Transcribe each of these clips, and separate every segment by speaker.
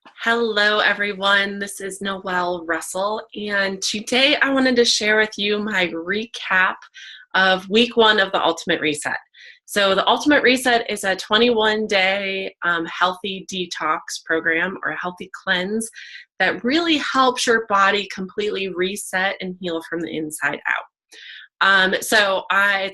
Speaker 1: Hello, everyone. This is Noelle Russell, and today I wanted to share with you my recap of week one of the Ultimate Reset. So, the Ultimate Reset is a 21-day healthy detox program or a healthy cleanse that really helps your body completely reset and heal from the inside out. It's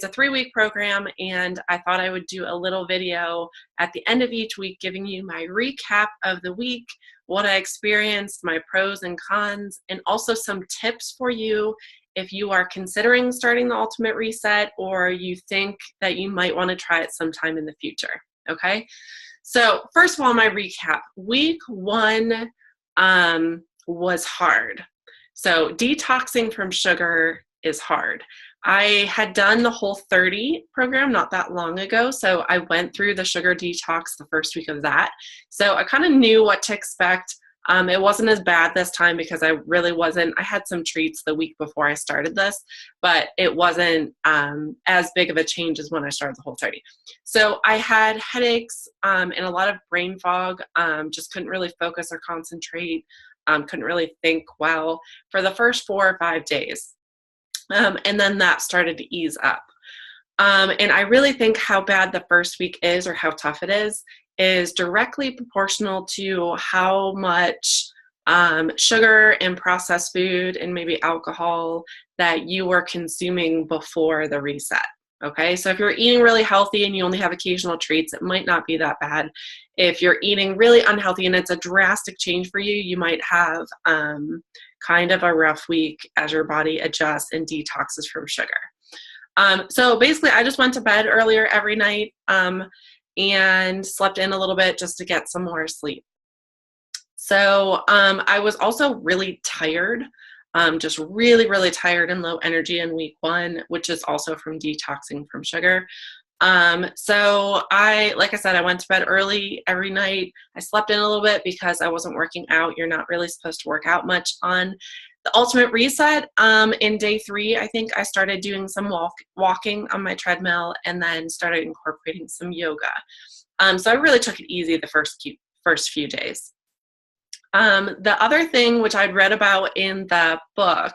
Speaker 1: a 3-week program, and I thought I would do a little video at the end of each week giving you my recap of the week, what I experienced, my pros and cons, and also some tips for you if you are considering starting the Ultimate Reset or you think that you might want to try it sometime in the future. Okay, so first of all, my recap. Week one was hard. So detoxing from sugar is hard. I had done the Whole30 program not that long ago, so I went through the sugar detox the first week of that. So I kind of knew what to expect. It wasn't as bad this time because I really wasn't. I had some treats the week before I started this, but it wasn't as big of a change as when I started the Whole30. So I had headaches and a lot of brain fog, just couldn't really focus or concentrate, couldn't really think well for the first 4 or 5 days. And then that started to ease up. And I really think how bad the first week is or how tough it is directly proportional to how much sugar and processed food and maybe alcohol that you were consuming before the reset. Okay, so if you're eating really healthy and you only have occasional treats, it might not be that bad. If you're eating really unhealthy and it's a drastic change for you, you might have kind of a rough week as your body adjusts and detoxes from sugar. So basically, I just went to bed earlier every night and slept in a little bit just to get some more sleep. So I was also really tired. Just really, really tired and low energy in week one, which is also from detoxing from sugar. Like I said, I went to bed early every night. I slept in a little bit because I wasn't working out. You're not really supposed to work out much on the Ultimate Reset. In day 3, I think I started doing some walking on my treadmill and then started incorporating some yoga. So I really took it easy the first few days. The other thing which I'd read about in the book,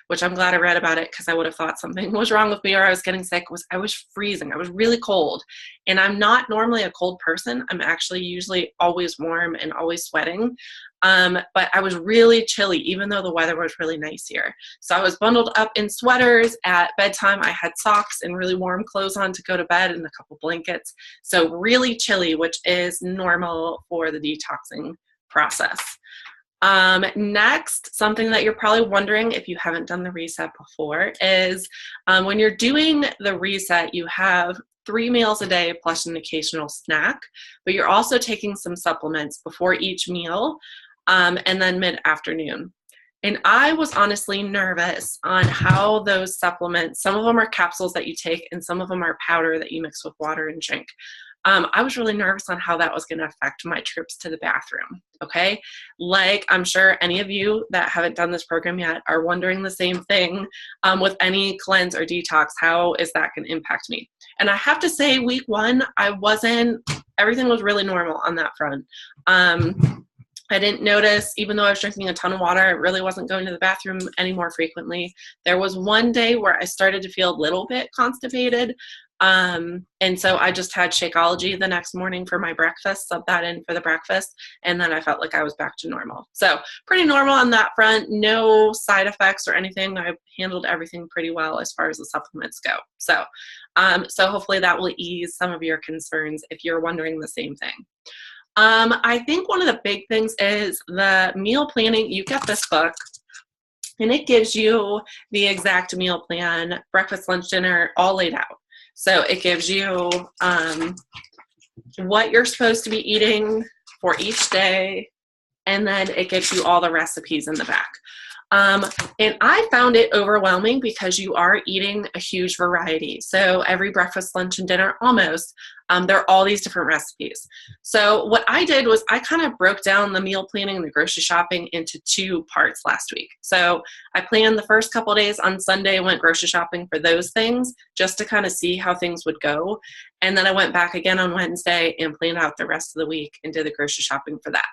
Speaker 1: which I'm glad I read about it because I would have thought something was wrong with me or I was getting sick, was I was freezing. I was really cold. And I'm not normally a cold person. I'm actually usually always warm and always sweating. But I was really chilly, even though the weather was really nice here. So I was bundled up in sweaters. At bedtime, I had socks and really warm clothes on to go to bed and a couple blankets. So really chilly, which is normal for the detoxing process. Next, something that you're probably wondering if you haven't done the reset before is when you're doing the reset, you have 3 meals a day plus an occasional snack, but you're also taking some supplements before each meal and then mid-afternoon. And I was honestly nervous on how those supplements, some of them are capsules that you take and some of them are powder that you mix with water and drink. I was really nervous on how that was going to affect my trips to the bathroom, okay? Like, I'm sure any of you that haven't done this program yet are wondering the same thing with any cleanse or detox. How is that going to impact me? And I have to say, week one, everything was really normal on that front. I didn't notice, even though I was drinking a ton of water, I really wasn't going to the bathroom any more frequently. There was one day where I started to feel a little bit constipated. And so I just had Shakeology the next morning for my breakfast, subbed that in for the breakfast, and then I felt like I was back to normal. So pretty normal on that front, no side effects or anything. I handled everything pretty well as far as the supplements go. So hopefully that will ease some of your concerns if you're wondering the same thing. I think one of the big things is the meal planning. You get this book, and it gives you the exact meal plan, breakfast, lunch, dinner, all laid out. So it gives you what you're supposed to be eating for each day, and then it gives you all the recipes in the back. And I found it overwhelming because you are eating a huge variety. So every breakfast, lunch, and dinner, almost, there are all these different recipes. So what I did was I kind of broke down the meal planning and the grocery shopping into 2 parts last week. So I planned the first couple of days on Sunday, went grocery shopping for those things just to kind of see how things would go. And then I went back again on Wednesday and planned out the rest of the week and did the grocery shopping for that.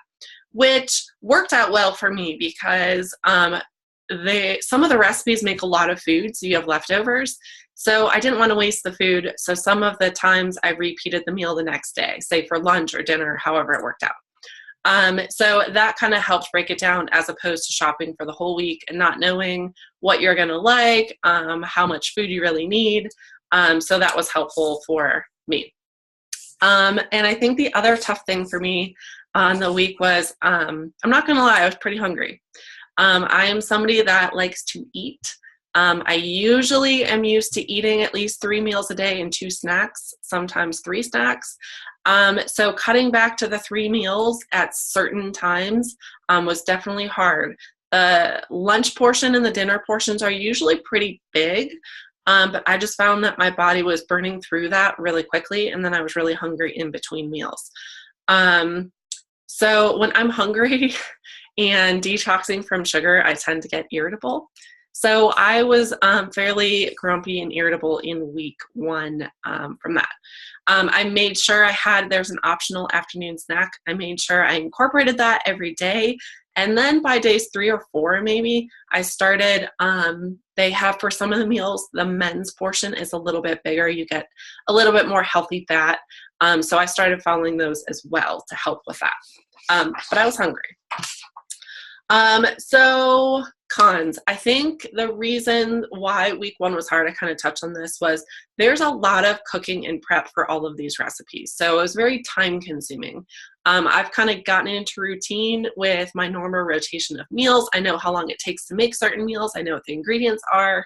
Speaker 1: which worked out well for me because some of the recipes make a lot of food, so you have leftovers. So I didn't want to waste the food. So some of the times I repeated the meal the next day, say for lunch or dinner, however it worked out. So that kind of helped break it down as opposed to shopping for the whole week and not knowing what you're going to like, how much food you really need. So that was helpful for me. And I think the other tough thing for me on the week was, I'm not going to lie, I was pretty hungry. I am somebody that likes to eat. I usually am used to eating at least 3 meals a day and 2 snacks, sometimes 3 snacks. So cutting back to the 3 meals at certain times was definitely hard. The lunch portion and the dinner portions are usually pretty big, but I just found that my body was burning through that really quickly, and then I was really hungry in between meals. So when I'm hungry and detoxing from sugar, I tend to get irritable. So I was fairly grumpy and irritable in week 1 from that. I made sure there's an optional afternoon snack. I made sure I incorporated that every day. And then by days 3 or 4, maybe, I started, they have for some of the meals, the men's portion is a little bit bigger. You get a little bit more healthy fat. So I started following those as well to help with that. But I was hungry. So cons. I think the reason why week 1 was hard, I kind of touched on this, was there's a lot of cooking and prep for all of these recipes. So it was very time consuming. I've kind of gotten into routine with my normal rotation of meals. I know how long it takes to make certain meals. I know what the ingredients are.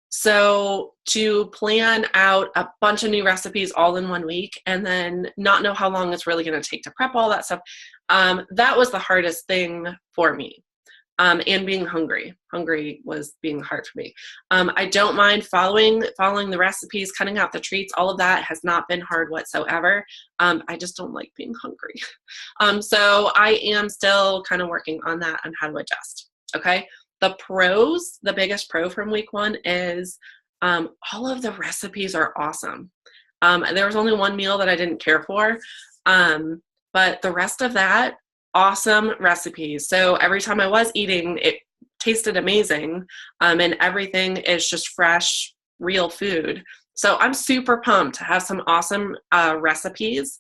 Speaker 1: So to plan out a bunch of new recipes all in 1 week and then not know how long it's really going to take to prep all that stuff, that was the hardest thing for me. And being hungry. Hungry was being hard for me. I don't mind following the recipes, cutting out the treats. All of that has not been hard whatsoever. I just don't like being hungry. So I am still kind of working on that, on how to adjust. Okay. The biggest pro from week 1 is all of the recipes are awesome. There was only 1 meal that I didn't care for, but the rest of that, awesome recipes. So every time I was eating, it tasted amazing, and everything is just fresh, real food. So I'm super pumped to have some awesome recipes,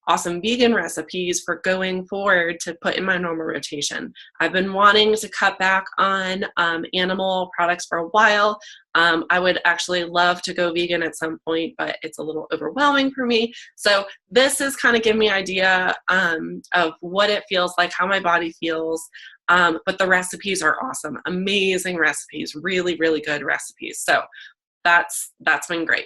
Speaker 1: awesome vegan recipes for going forward to put in my normal rotation. I've been wanting to cut back on animal products for a while. I would actually love to go vegan at some point, but it's a little overwhelming for me. So this is kind of giving me an idea of what it feels like, how my body feels. But the recipes are awesome. Amazing recipes, really, really good recipes. So that's been great.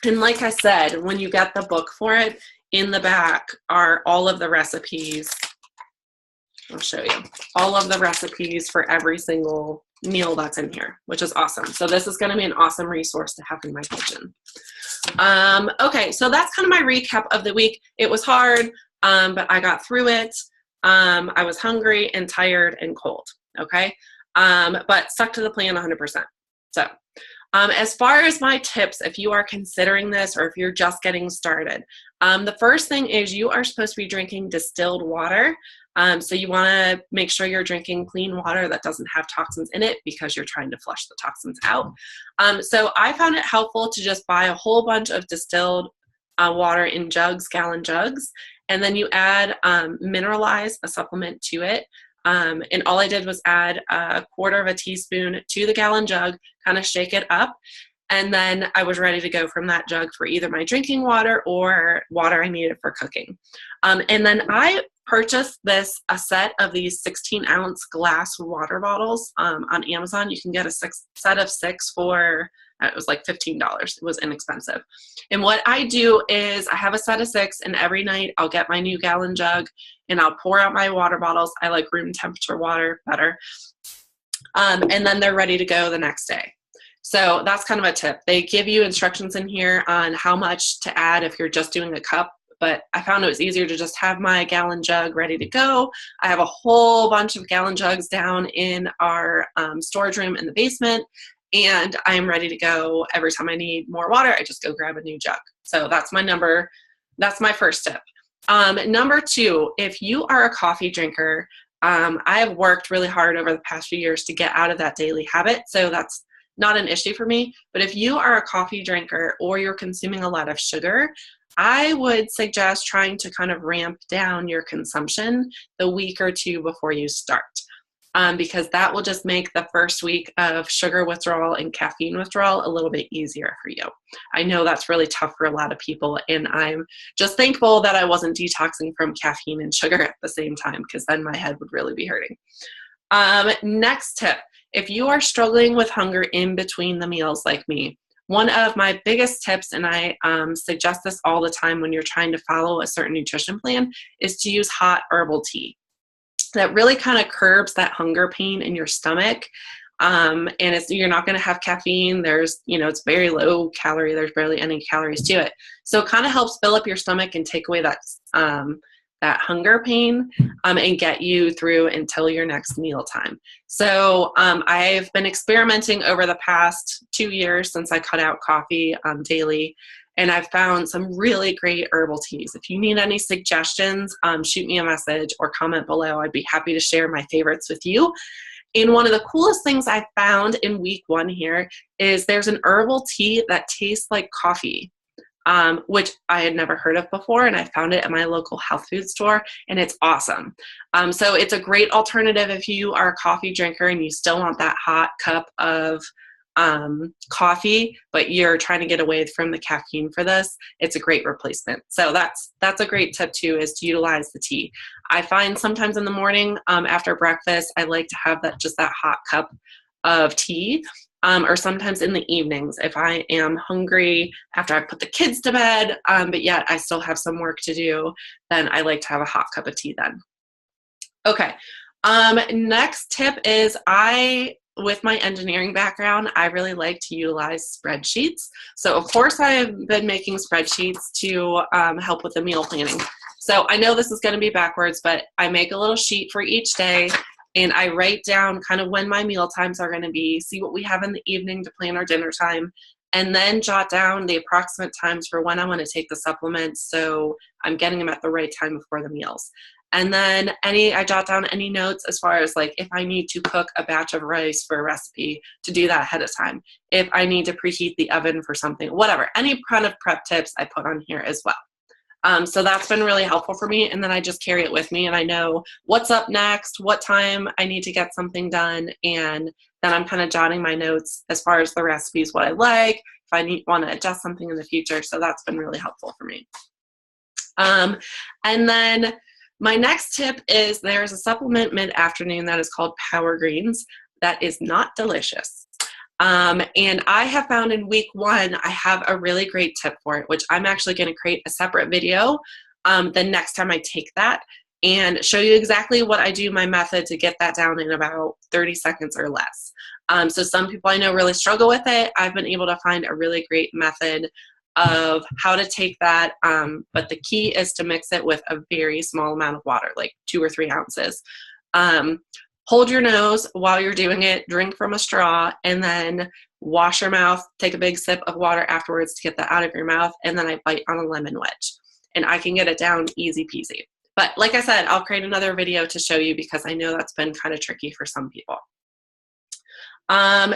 Speaker 1: And like I said, when you get the book for it, in the back are all of the recipes. I'll show you all of the recipes for every single meal that's in here, which is awesome. So this is going to be an awesome resource to have in my kitchen. Okay, so that's kind of my recap of the week. It was hard, but I got through it. I was hungry and tired and cold, okay? But stuck to the plan 100%. So as far as my tips, if you are considering this or if you're just getting started, the first thing is you are supposed to be drinking distilled water. So you want to make sure you're drinking clean water that doesn't have toxins in it because you're trying to flush the toxins out. So I found it helpful to just buy a whole bunch of distilled water in jugs, gallon jugs, and then you add Mineralize, a supplement, to it. And all I did was add 1/4 teaspoon to the gallon jug, kind of shake it up, and then I was ready to go from that jug for either my drinking water or water I needed for cooking. And then I purchased a set of these 16-ounce glass water bottles on Amazon. You can get a set of 6 for, it was like $15. It was inexpensive. And what I do is I have a set of 6, and every night I'll get my new gallon jug and I'll pour out my water bottles. I like room temperature water better. And then they're ready to go the next day. So that's kind of a tip. They give you instructions in here on how much to add if you're just doing a cup, but I found it was easier to just have my gallon jug ready to go. I have a whole bunch of gallon jugs down in our storage room in the basement, and I am ready to go. Every time I need more water, I just go grab a new jug. So that's my first tip. Number two, if you are a coffee drinker, I have worked really hard over the past few years to get out of that daily habit, so that's not an issue for me. But if you are a coffee drinker or you're consuming a lot of sugar, I would suggest trying to kind of ramp down your consumption the week or two before you start. Because that will just make the first week of sugar withdrawal and caffeine withdrawal a little bit easier for you. I know that's really tough for a lot of people, and I'm just thankful that I wasn't detoxing from caffeine and sugar at the same time, because then my head would really be hurting. Next tip, if you are struggling with hunger in between the meals like me, one of my biggest tips, and I suggest this all the time when you're trying to follow a certain nutrition plan, is to use hot herbal tea. That really kind of curbs that hunger pain in your stomach. And you're not going to have caffeine. There's, it's very low calorie. There's barely any calories to it. So it kind of helps fill up your stomach and take away that hunger pain and get you through until your next meal time. So I've been experimenting over the past 2 years since I cut out coffee daily. And I've found some really great herbal teas. If you need any suggestions, shoot me a message or comment below. I'd be happy to share my favorites with you. And one of the coolest things I found in week 1 here is there's an herbal tea that tastes like coffee, which I had never heard of before. And I found it at my local health food store, and it's awesome. So it's a great alternative if you are a coffee drinker and you still want that hot cup of coffee, but you're trying to get away from the caffeine for this. It's a great replacement. So that's a great tip too, is to utilize the tea. I find sometimes in the morning after breakfast, I like to have that hot cup of tea, or sometimes in the evenings if I am hungry after I put the kids to bed, but yet I still have some work to do, then I like to have a hot cup of tea then. Okay. Next tip is with my engineering background, I really like to utilize spreadsheets. So of course I've been making spreadsheets to help with the meal planning. So I know this is going to be backwards, but I make a little sheet for each day, and I write down kind of when my meal times are going to be, see what we have in the evening to plan our dinner time, and then jot down the approximate times for when I want to take the supplements, so I'm getting them at the right time before the meals. And then I jot down any notes as far as like if I need to cook a batch of rice for a recipe, to do that ahead of time. If I need to preheat the oven for something, whatever, any kind of prep tips I put on here as well. So that's been really helpful for me. And then I just carry it with me, and I know what's up next, what time I need to get something done. And then I'm kind of jotting my notes as far as the recipes, what I like, if I want to adjust something in the future. So that's been really helpful for me. And then my next tip is there's a supplement mid-afternoon that is called Power Greens that is not delicious. And I have found in week 1, I have a really great tip for it, which I'm actually going to create a separate video the next time I take that and show you exactly what I do, my method to get that down in about 30 seconds or less. So some people I know really struggle with it. I've been able to find a really great method of how to take that, but the key is to mix it with a very small amount of water, like 2 or 3 ounces. Hold your nose while you're doing it, drink from a straw, and then wash your mouth, take a big sip of water afterwards to get that out of your mouth, and then I bite on a lemon wedge. And I can get it down easy peasy. But like I said, I'll create another video to show you, because I know that's been kind of tricky for some people.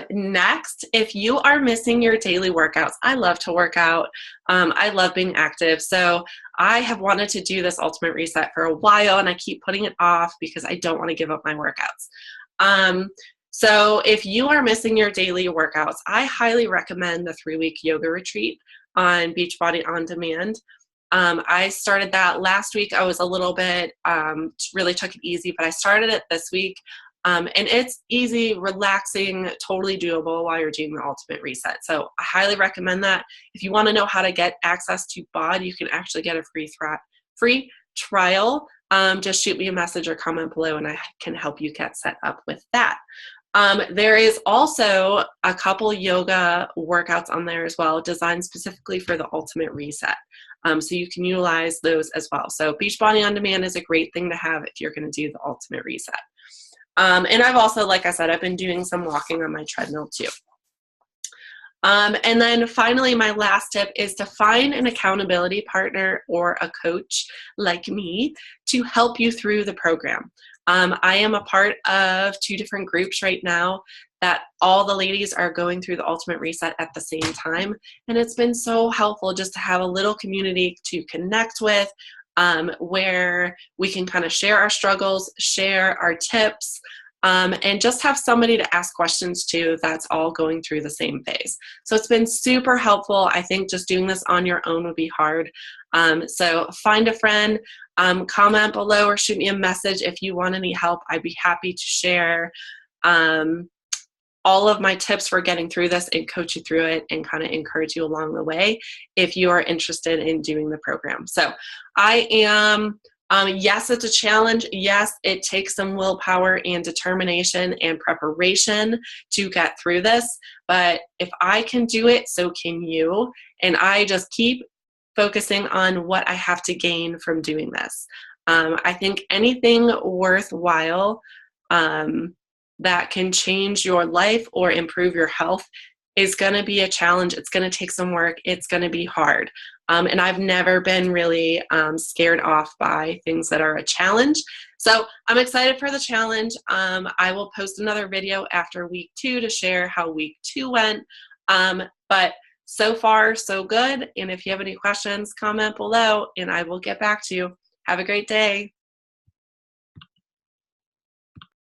Speaker 1: Next, if you are missing your daily workouts, I love to work out. I love being active. So I have wanted to do this Ultimate Reset for a while, and I keep putting it off because I don't want to give up my workouts. So if you are missing your daily workouts, I highly recommend the 3-week yoga retreat on Beachbody On Demand. I started that last week. I was a little bit, really took it easy, but I started it this week. And it's easy, relaxing, totally doable while you're doing the Ultimate Reset. So I highly recommend that. If you want to know how to get access to BOD, you can actually get a free trial. Just shoot me a message or comment below, and I can help you get set up with that. There is also a couple yoga workouts on there as well, designed specifically for the Ultimate Reset. So you can utilize those as well. So Beachbody On Demand is a great thing to have if you're going to do the Ultimate Reset. And I've also, like I said, I've been doing some walking on my treadmill too. And then finally, my last tip is to find an accountability partner or a coach like me to help you through the program. I am a part of 2 different groups right now that all the ladies are going through the Ultimate Reset at the same time. And it's been so helpful just to have a little community to connect with, where we can kind of share our struggles, share our tips, and just have somebody to ask questions to that's all going through the same phase. So it's been super helpful. I think just doing this on your own would be hard. So find a friend, comment below or shoot me a message if you want any help. I'd be happy to share all of my tips for getting through this and coach you through it and kind of encourage you along the way if you are interested in doing the program. So I am, yes, it's a challenge. Yes, it takes some willpower and determination and preparation to get through this. But if I can do it, so can you. And I just keep focusing on what I have to gain from doing this. I think anything worthwhile that can change your life or improve your health is going to be a challenge. It's going to take some work. It's going to be hard. And I've never been really scared off by things that are a challenge. So I'm excited for the challenge. I will post another video after week 2 to share how week 2 went. But so far, so good. And if you have any questions, comment below and I will get back to you. Have a great day.